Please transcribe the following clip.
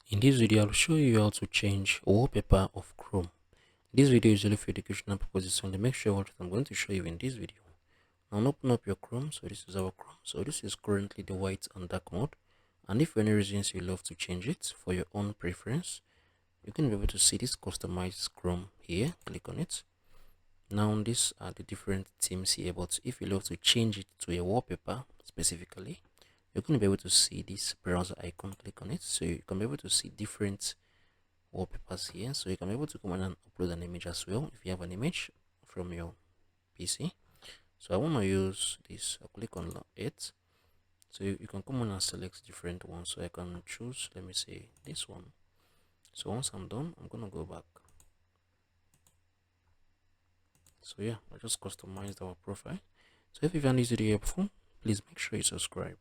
In this video, I'll show you how to change wallpaper of Chrome. This video is only for educational purposes only. Make sure what I'm going to show you in this video. Now open up your Chrome. So this is our Chrome. So this is currently the white and dark mode. And if for any reasons you love to change it for your own preference, you can be able to see this customized Chrome here. Click on it. Now these are the different themes here, but if you love to change it to a wallpaper specifically, you're going to be able to see this browser icon. Click on it, so you can be able to see different wallpapers here. So you can be able to come in and upload an image as well if you have an image from your PC. So I want to use this. I'll click on it. So you can come in and select different ones. So I can choose, let me say this one. So once I'm done, I'm gonna go back. So yeah, I just customized our profile. So if you found this video helpful, please make sure you subscribe.